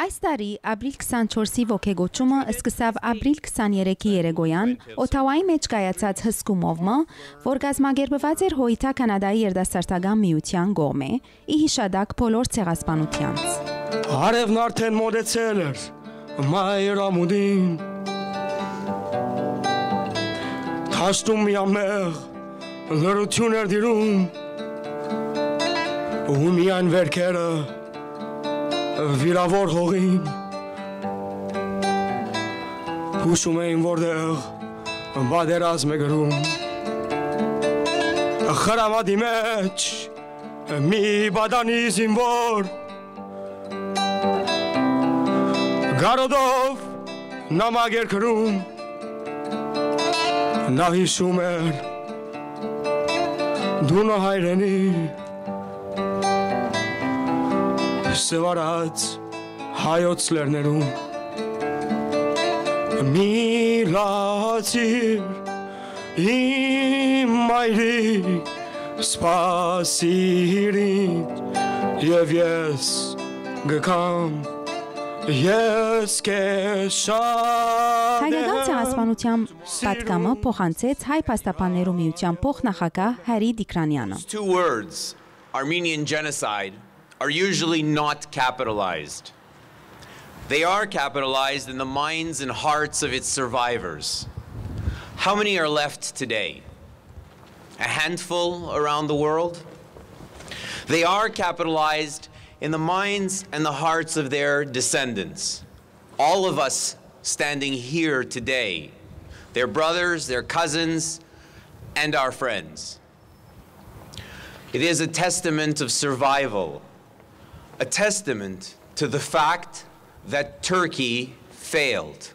Այս տարի ապրիլ 24-ի ոգեգոճումը սկսավ ապրիլ 23-ի երեկոյան Օթավայի մեջ կայացած հսկումովը, որ կազմակերպված էր ՀՕԻԹ Կանադայի երիտասարդական միության կողմէ, ի հիշադակ բոլոր ցեղասպանությանց։ Արևն արդեն մոտեցել էր մայր ամուդին, թաշտում միամեղ լրություն էր դիրում, ու միայն վերքերը վիրավոր հողին հուշում էին որտեղ բادرազմ է գրում խրամատի մեջ մի բադանի զինվոր գարոդով նամակ էր գրում նա հիշում էր դունը հայրենի Սվարած հայոց լերներում մի լացիր իմ մայրիկ սպասիր ինձ և ես գկամ ես կեզ շատ Հայկական ցեղասպանության պատգամը փոխանցեց հայ փաստաբաններու միության փոխնախագահ Հարի Դիկրանյանը Two words Armenian genocide are usually not capitalized. They are capitalized in the minds and hearts of its survivors. How many are left today? A handful around the world? They are capitalized in the minds and the hearts of their descendants. All of us standing here today, their brothers, their cousins, and our friends. It is a testament of survival. A testament to the fact that Turkey failed.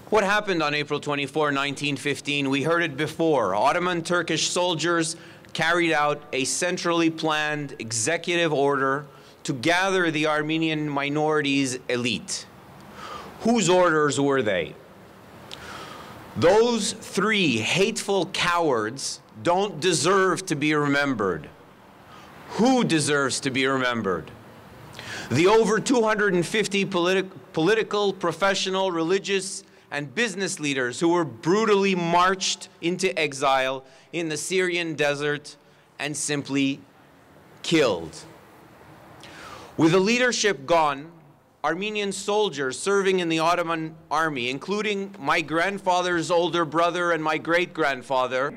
What happened on April 24, 1915? We heard it before. Ottoman Turkish soldiers carried out a centrally planned executive order to gather the Armenian minorities' elite. Whose orders were they? Those three hateful cowards don't deserve to be remembered. Who deserves to be remembered? The over 250 political, professional, religious, and business leaders who were brutally marched into exile in the Syrian desert and simply killed. With the leadership gone, Armenian soldiers serving in the Ottoman army, including my grandfather's older brother and my great-grandfather,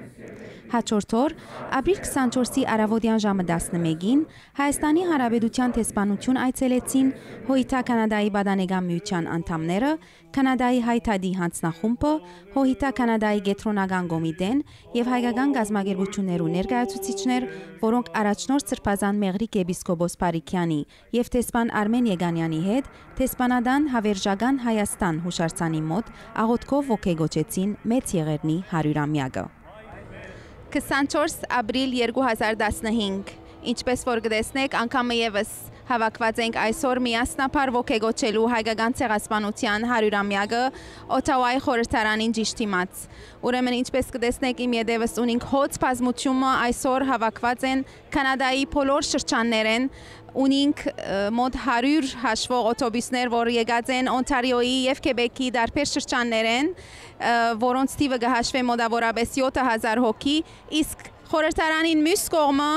Հաջորդ օր, ապրիլ 24-ի առավոտյան ժամը 11-ին Հայաստանի Հանրապետության տեսփանություն այցելեցին ՀՕԻԹ Կանադայի բադանեգան միության անդամները, Կանադայի հայ թադի հանձնախումբը, ՀՕԻԹ Կանադայի գետրոնական կոմիտեն եւ հայկական գազագերբություններու ներկայացուցիչներ, որոնք առաջնորդ Սրբազան Մեղրիկ եպիսկոպոս Փարիքյանի եւ տեսփան Արմեն Եգանյանի հետ տեսփանադան Հավերժական Հայաստան հուշարձանի մոտ աղոթքով ոգեգոճեցին Մեծ Եղեռնի 100-ամյակը 24 ապրիլ 2015 Ինչպես որ գտեսնեք, անգամը եւս հավաքված ենք այսօր միասնապար ոգեգոճելու հայկական ցեղասպանության 100-ամյակը Օթավայի խորհրդարանին ճիշտիմաց։ Ուրեմն ինչպես կտեսնեք իմ ետևս ունենք հոց բազմությունը այսօր հավաքված են Կանադայի բոլոր շրջաններեն ունենք մոտ 100 հաշվող օտոբուսներ, որ եկած են Օնտարիոյի եւ Քեբեկի դարբեր շրջաններեն, որոնց թիվը կհաշվի մոտավորապես 7000 հոգի, իսկ խորհրդարանին մյուս կողմը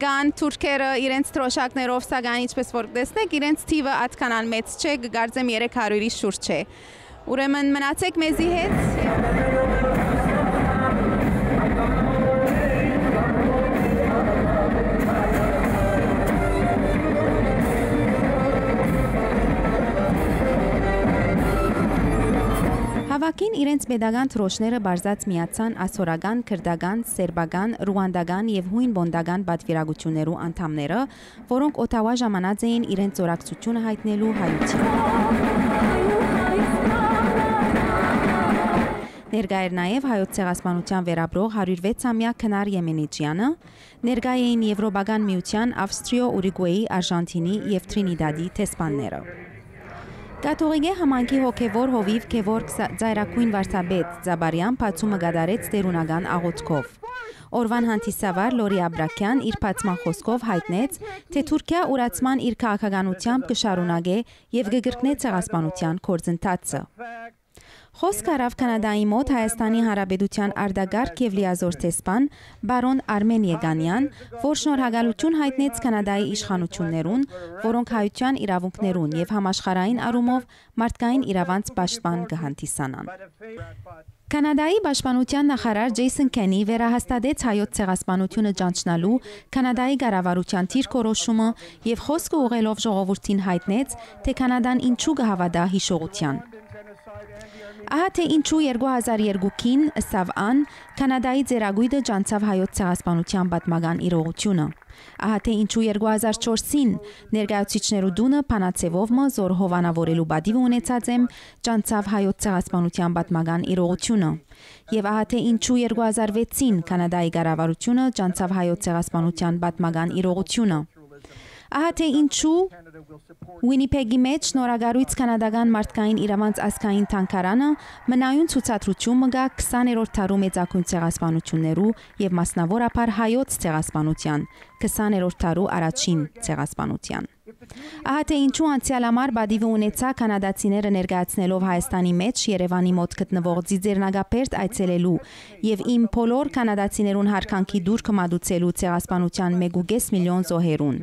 Գան թուրքերը իրենց թրոշակներով սակայն ինչպես որ տեսնեք իրենց թիվը այդքան մեծ չէ, գարձեմ 300-ի շուրջ է։ Ուրեմն մնացեք մեզի հետ։ Հավաքին իրենց pedagogan թրոշները բարձած միացան ասորական, քրդական, սերբական, ռուանդական եւ հույն բոնդական պատվիրակություններու անդամները, որոնք Օթավա ժամանած էին իրենց զորակցությունը հայտնելու հայության։ Ներկա էր նաև հայոց ցեղասպանության վերաբերող 106-ամյա Քնար Եմենիջյանը, ներկա էին Եվրոպական միության, Ավստրիո, Ուրուգվայի, Արժանտինի եւ Տրինիդադի տեսփանները։ Կաթողիկե համայնքի հոգևոր հովիվ Գևորգ Ձայրակույն վարդապետ Ձաբարյան բացումը գդարեց տերունական աղոթքով։ Օրվան հանդիսավար Լորի Աբրակյան իր բացման խոսքով հայտնեց, թե Թուրքիա ուրացման իր քաղաքականությամբ կշարունակե եւ կգրկնե ցեղասպանության գործընթացը։ Խոսք արավ Կանադայի մոտ Հայաստանի Հանրապետության արտագաղթ եւ լիազոր տեսփան բարոն Արմեն Եգանյան, որ շնորհակալություն հայտնեց Կանադայի իշխանություններուն, որոնք հայության իրավունքներուն եւ համաշխարհային առումով մարդկային իրավանց պաշտպան կհանդիսանան։ Կանադայի պաշտպանության նախարար Ջեյսոն Քենի վերահաստատեց հայոց ցեղասպանությունը ճանչնալու Կանադայի կառավարության դիրքորոշումը եւ խոսքը ուղղելով ժողովրդին հայտնեց, թե Կանադան ինչու կհավատա հիշողության։ Ահա թե ինչու 2002-ին ըսավ ան Կանադայի ձեռագույտը ջանցավ հայոց ցեղասպանության պատմական իրողությունը։ Ահա թե ինչու 2004-ին ներկայացուցիչներու դունը փանացեվով զոր հովանավորելու բադիվ ունեցած եմ ջանցավ հայոց ցեղասպանության պատմական իրողությունը։ Եվ ահա թե ինչու 2006-ին Կանադայի կառավարությունը ջանցավ հայոց ցեղասպանության պատմական իրողությունը։ Ահա թե ինչու Վինիպեգի մեջ նորագարույց կանադական մարդկային իրավանց ազգային թանգարանը մնայուն ցուցադրություն մգա 20-րդ դարու մեծագույն ցեղասպանություններու եւ մասնավորապես հայոց ցեղասպանության 20-րդ դարու առաջին ցեղասպանության։ Ահա թե ինչու անցյալ ամառ բադիվը ունեցա կանադացիները ներկայացնելով Հայաստանի մեջ Երևանի մոտ գտնվող Ձիձեռնագապերտ այցելելու եւ իմ բոլոր կանադացիներուն հարկանքի դուր կմատուցելու ցեղասպանության 1.5 միլիոն զոհերուն։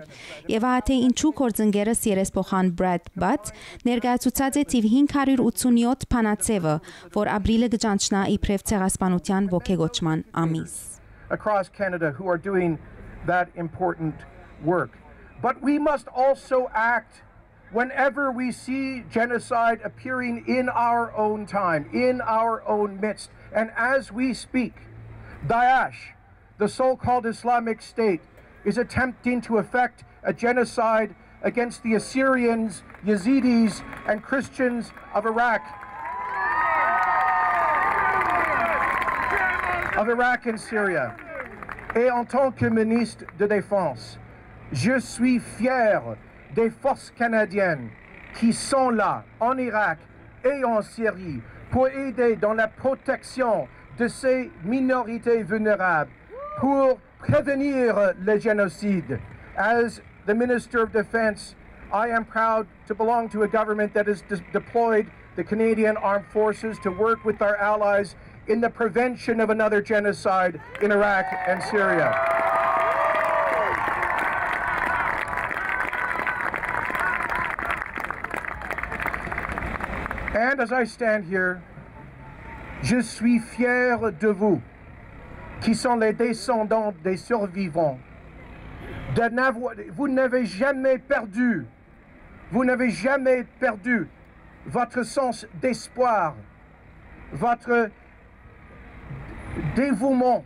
Եվ ահա թե ինչու կորձընկերս երեսփոխան Բրադ Բաթ ներկայացուցած է թիվ 587 փանացեվը, որ ապրիլը կճանչնա իբրև ցեղասպանության ողեգոճման ամիս։ Across Canada who are doing that important work. But we must also act whenever we see genocide appearing in our own time, in our own midst. And as we speak, Daesh, the so-called Islamic State, is attempting to effect a genocide against the Assyrians, Yazidis, and Christians of Iraq. Of Iraq and Syria. Et en tant que ministre de Défense, je suis fier des forces canadiennes qui sont là en Irak et en Syrie pour aider dans la protection de ces minorités vulnérables, pour prévenir le génocide. As the Minister of Defense, I am proud to belong to a government that has deployed the Canadian Armed Forces to work with our allies in the prevention of another genocide in Iraq and Syria. And as I stand here, je suis fier de vous, qui sont les descendants des survivants. Vous n'avez jamais perdu votre sens d'espoir, votre dévouement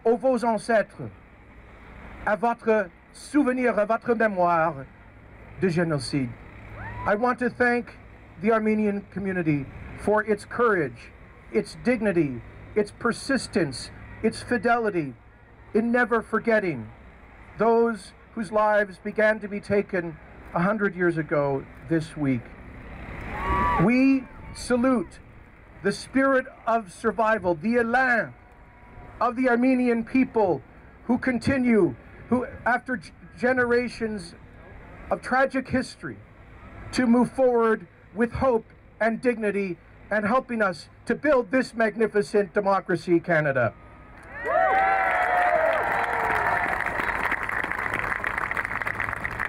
aux vos ancêtres, à votre souvenir, à votre mémoire de génocide. I want to thank the Armenian community for its courage, its dignity, its persistence, its fidelity in never forgetting those whose lives began to be taken 100 years ago this week. We salute the spirit of survival, the elan of the Armenian people who continue, who after generations of tragic history, to move forward with hope and dignity and helping us to build this magnificent democracy, Canada.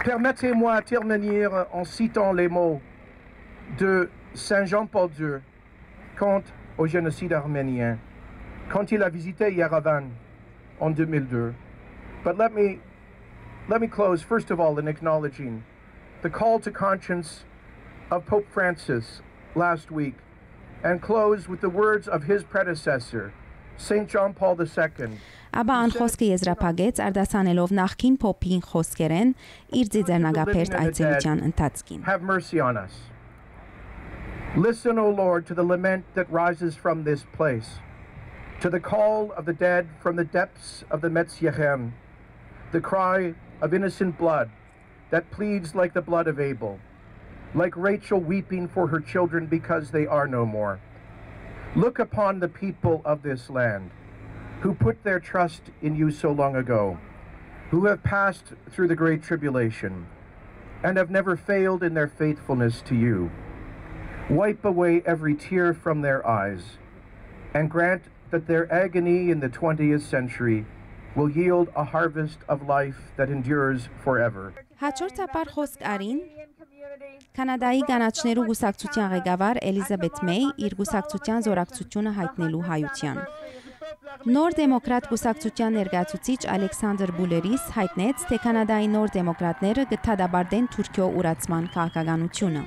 Permettez-moi de terminer en citant les mots de Saint Jean-Paul II quant au génocide arménien, quand il a visité Yerevan en 2002. But let me close, first of all, in acknowledging the call to conscience of Pope Francis last week, and close with the words of his predecessor, St. John Paul II. Աբա ան խոսքը եզրափակեց արդասանելով նախկին փոփին խոսքերեն իր ձիձեռնագապերտ այցելության ընթացքին. Have mercy on us. Listen, O Lord, to the lament that rises from this place, to the call of the dead from the depths of the Metz Yechem, the cry of innocent blood that pleads like the blood of Abel. like Rachel weeping for her children because they are no more. Look upon the people of this land who put their trust in you so long ago, who have passed through the great tribulation and have never failed in their faithfulness to you. Wipe away every tear from their eyes and grant that their agony in the 20th century will yield a harvest of life that endures forever. Հաջորդ ապար խոսք արին Կանադայի կանաչներու գուսակցության ղեկավար Էլիզաբեթ Մեյ իր գուսակցության զորակցությունը հայտնելու հայության։ Նոր դեմոկրատ գուսակցության ներկայացուցիչ Ալեքսանդր Բուլերիս հայտնեց, թե Կանադայի նոր դեմոկրատները գտադաբարդեն Թուրքիո ուրացման քաղաքականությունը։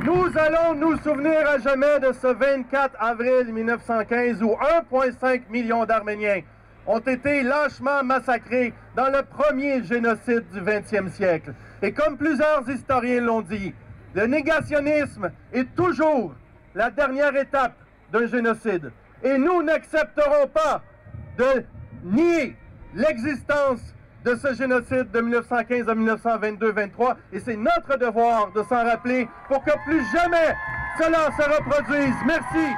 Nous allons nous souvenir à jamais de ce 24 avril 1915 où 1,5 million d'Arméniens ont été lâchement massacrés dans le premier génocide du XXe siècle. Et comme plusieurs historiens l'ont dit, le négationnisme est toujours la dernière étape d'un génocide. Et nous n'accepterons pas de nier l'existence de ce génocide de 1915 à 1922-23. Et c'est notre devoir de s'en rappeler pour que plus jamais cela se reproduise. Merci.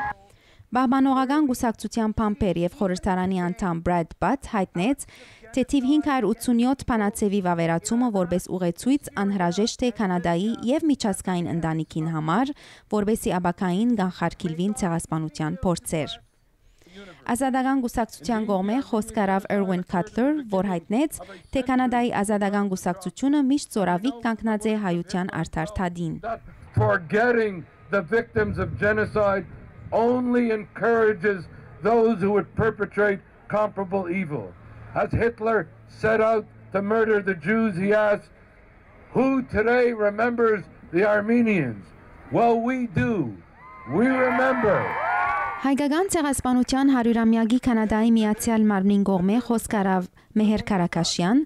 Բահմանողական գուսակցության փամփեր եւ խորհրդարանի անդամ Բրադ Բաթ հայտնեց, թե թիվ 587 փանացեվի վավերացումը որպես ուղեցույց անհրաժեշտ է Կանադայի եւ միջազգային ընտանիքին համար, որբեսի աբակային կանխարգելվին ցեղասպանության փորձեր։ Ազատական գուսակցության կողմէ խոսք արավ Erwin Cutler, որ հայտնեց, թե Կանադայի ազատական գուսակցությունը միշտ զորավիկ կանգնած է հայության արդար թադին։ Forgetting the victims of genocide only encourages those who would perpetrate comparable evil. As Hitler set out to murder the Jews, he asked, who today remembers the Armenians? Well, we do. We remember. Հայկական ցեղասպանության 100-ամյակի Կանադայի Միացյալ Մարմնին կողմէ խոսք արավ Մեհեր Կարակաշյան,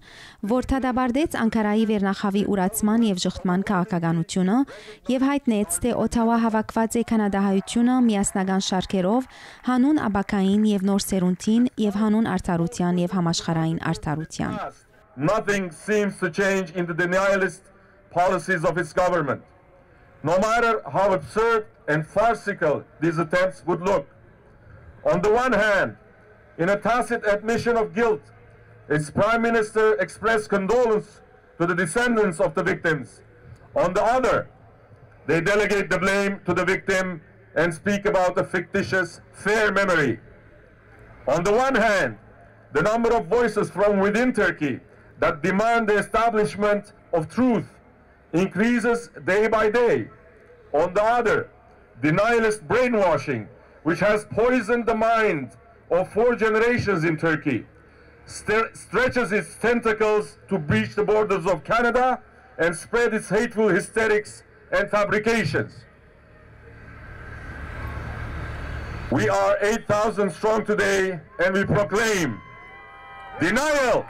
որ դադարեցրեց Անկարայի վերնախավի ուրացման եւ ժխտման քաղաքականությունը եւ հայտնեց, թե Օթավա հավաքված է կանադահայությունը միասնական շարքերով հանուն աբակային եւ նոր սերունդին եւ հանուն արդարության եւ համաշխարհային արդարության։ Nothing seems to change in the denialist policies of its government. No matter how absurd and farcical these attempts would look. On the one hand, in a tacit admission of guilt, its Prime Minister expressed condolence to the descendants of the victims. On the other, they delegate the blame to the victim and speak about a fictitious fair memory. On the one hand, the number of voices from within Turkey that demand the establishment of truth increases day by day. On the other, denialist brainwashing, which has poisoned the mind of 4 generations in Turkey, stretches its tentacles to breach the borders of Canada and spread its hateful hysterics and fabrications. We are 8,000 strong today, and we proclaim, denial,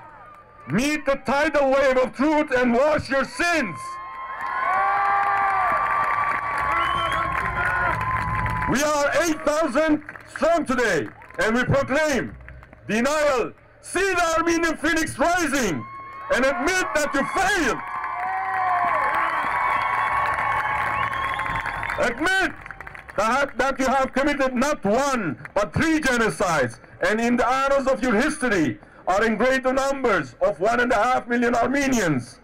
meet the tidal wave of truth and wash your sins. We are 8,000 strong today, and we proclaim, denial, see the Armenian phoenix rising, and admit that you failed. Admit that you have committed not 1, but 3 genocides, and in the annals of your history are engraved the numbers of 1.5 million Armenians,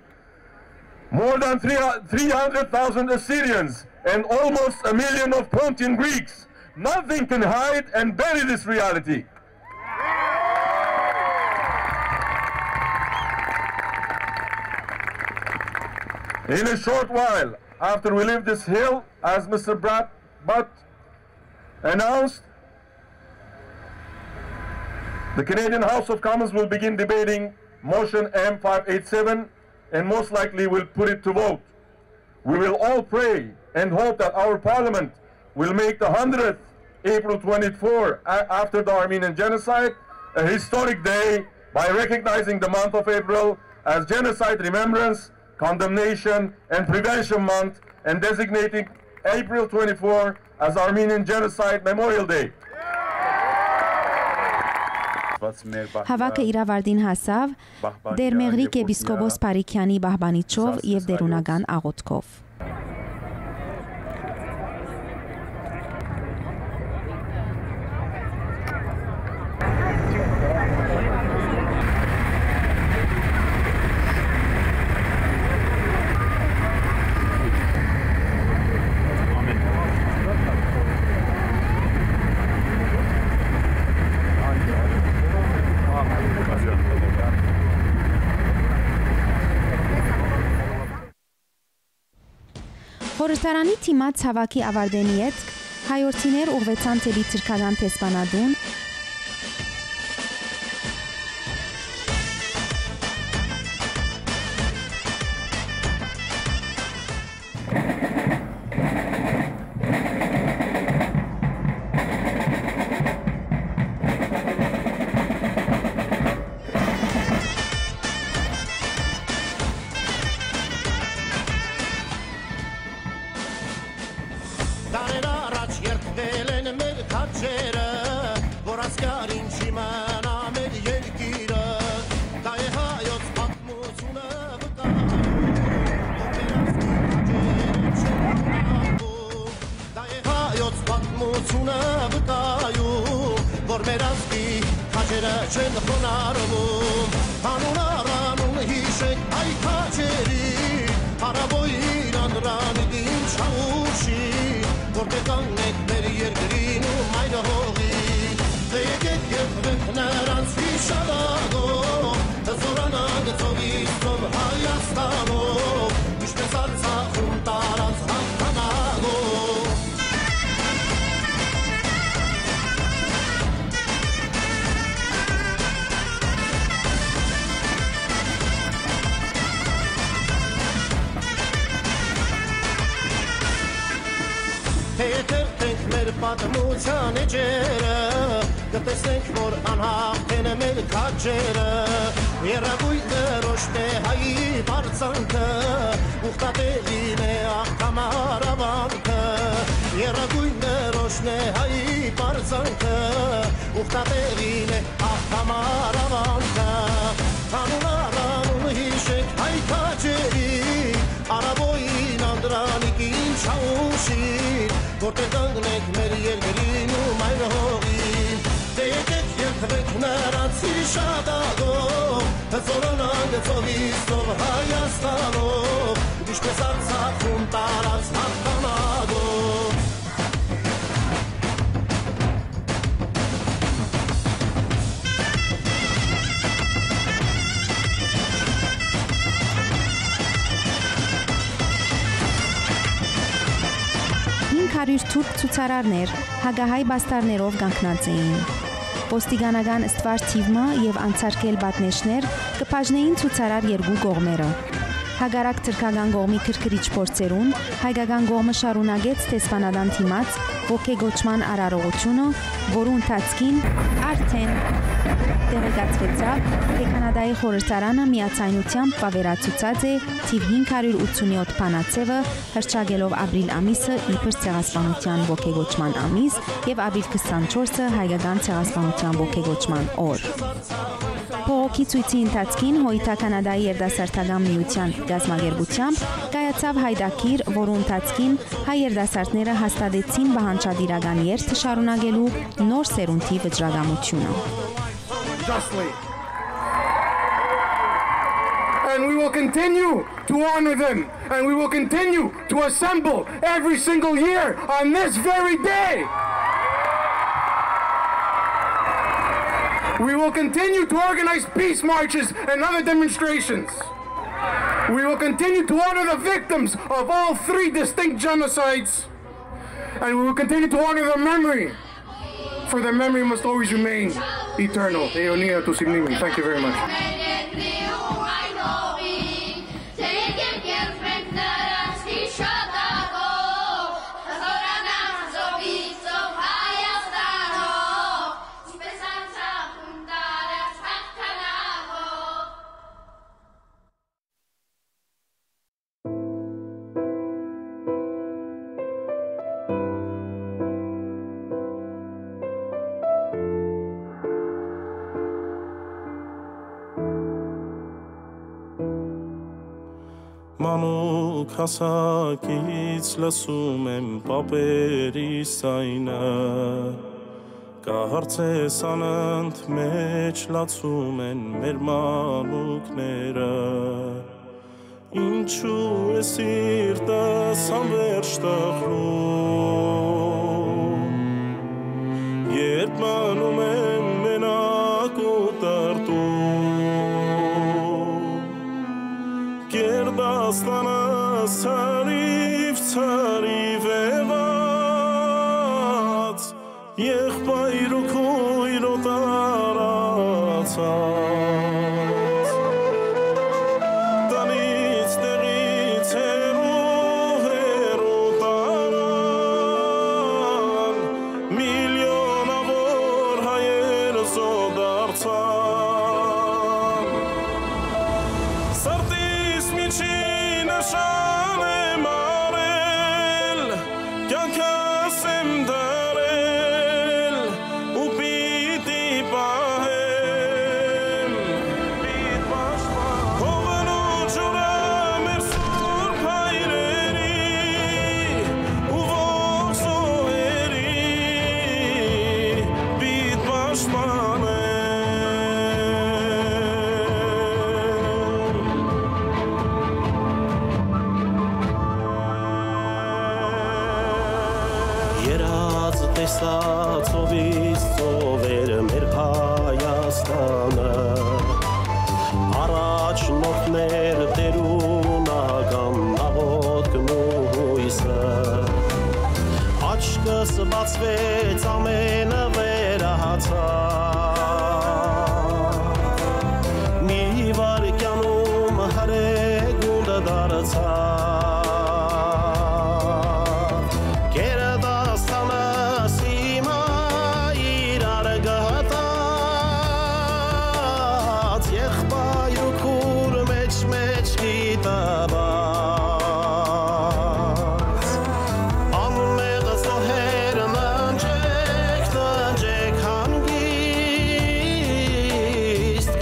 more than 300,000 Assyrians, and almost 1 million of Pontian Greeks. Nothing can hide and bury this reality. In a short while, after we leave this hill, as Mr. Butt announced, the Canadian House of Commons will begin debating motion M587 and most likely will put it to vote. We will all pray and hope that our Parliament will make the 100th April 24 after the Armenian genocide a historic day by recognizing the month of April as Genocide Remembrance, Condemnation and Prevention Month and designating April 24 as Armenian Genocide Memorial Day. Հավաքը իրավարդին հասավ Դեր Մեղրիկ Էպիսկոպոս Փարիքյանի բահբանիչով եւ դերունական աղոթքով։ Խորհրդարանի թիմած հավաքի ավարտենի հետ հայորդիներ ուղղվեցան դեպի Թրքական տեսփանադուն պատմության էջերը կտեսնենք որ անհաղթ են մեր քաջերը երագույն դրոշտ է հայի բարձանքը ուխտատեղին է աղքամարավանքը երագույն դրոշտ է հայի բարձանքը ուխտատեղին է աղքամարավանքը հանուն առանուն հիշեք հայ քաջերի արաբոյին անդրանիկին չաուշին որտեղ կանգնենք մեր երկրին ու մայր հողին դե եկեք երթվենք նրանց հիշատակով հզորանանք ծովիստով Հայաստանով ինչպես Արցախում տարած հաղթանակով թուրք ցուցարարներ հագահայ բաստարներով կանգնած էին։ Ոստիկանական ստվար թիվը եւ անցարկել բատնեշներ կփաժնեին ցուցարար երկու կողմերը։ Հագարակ թրքական կողմի քրքրիչ փորձերուն հայկական կողմը շարունակեց տեսփանադան թիմած ոգեգոճման արարողությունը, որու ընթացքին արդեն տեղեկացվեցավ, թե Կանադայի խորհրդարանը միացայնությամբ վավերացուցած է թիվ 587 բանացևը հռչակելով ապրիլ ամիսը իբր ցեղասպանության ոգեգոճման ամիս եւ ապրիլ 24-ը հայկական ցեղասպանության ոգեգոճման օր։ Փողոքի ցույցի ընթացքին Հոյիթա Կանադայի երդասարտական միության գազագերբությամբ կայացավ հայդակիր, որու ընթացքին հայ երդասարտները հաստատեցին բանջարդիրական երթը շարունակելու նոր սերունդի վճռագամությունը։ And we will continue to honor them, and we will continue to assemble every single year on this very day. We will continue to organize peace marches and other demonstrations. We will continue to honor the victims of all three distinct genocides, and we will continue to honor their memory, for their memory must always remain eternal. Thank you very much. Մանուկ հասակից լսում եմ պապերի սայնը Կահարցես անընդ մեջ լացում են մեր մանուկները Ինչու է սիրտս անվերջ տխրում Երբ մանում եմ մենակ ու տարտում Կերդաստանս հարիվ Կիսացովից ծովեր մեր Հայաստանը Առաջնորդներ տերունական աղոտքն ու հույսը Աչքս բացվեց ամենը վերահացավ Մի վարկյանում հրեգունդը դարձավ Կերդաստանս իմա իրար գհտած Եղբայր ու քուր մեջ գիտաբաց Անմեղ զոհերն ընջեք հանգիստ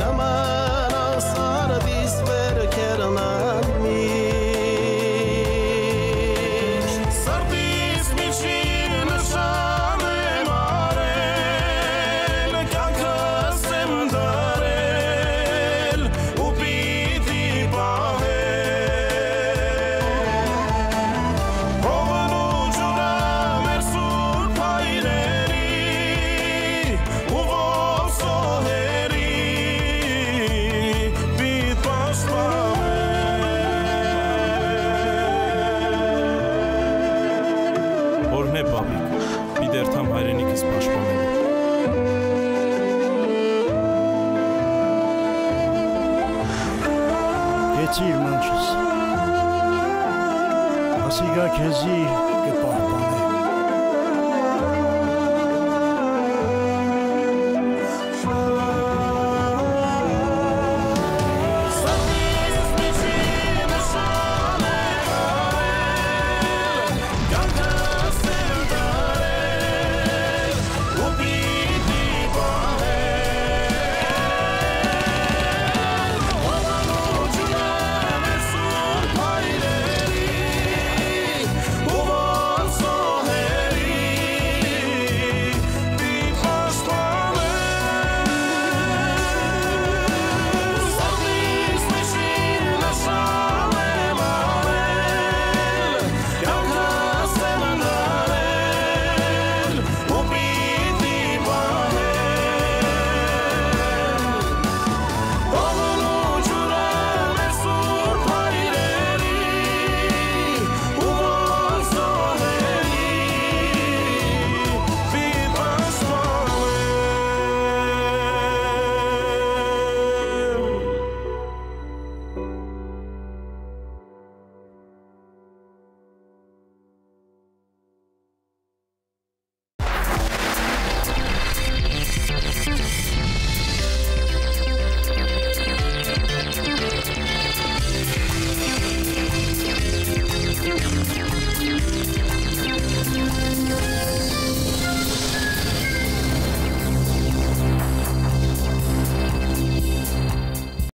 Կմանաս արդիս վերքերն անմիշտ Սրտիս միջին նշան եմ արել Կյանքս եմ դարել ու պիտի պահել Հողն ու ջուրը մեր սուրբ հայրերի ու ոսոհերի պիտ պաշտպանել Օրհնե բաբիկ, մի դերթամ հայրենիքս պաշտպանել Գեցիր մանչս, ասիգա քեզի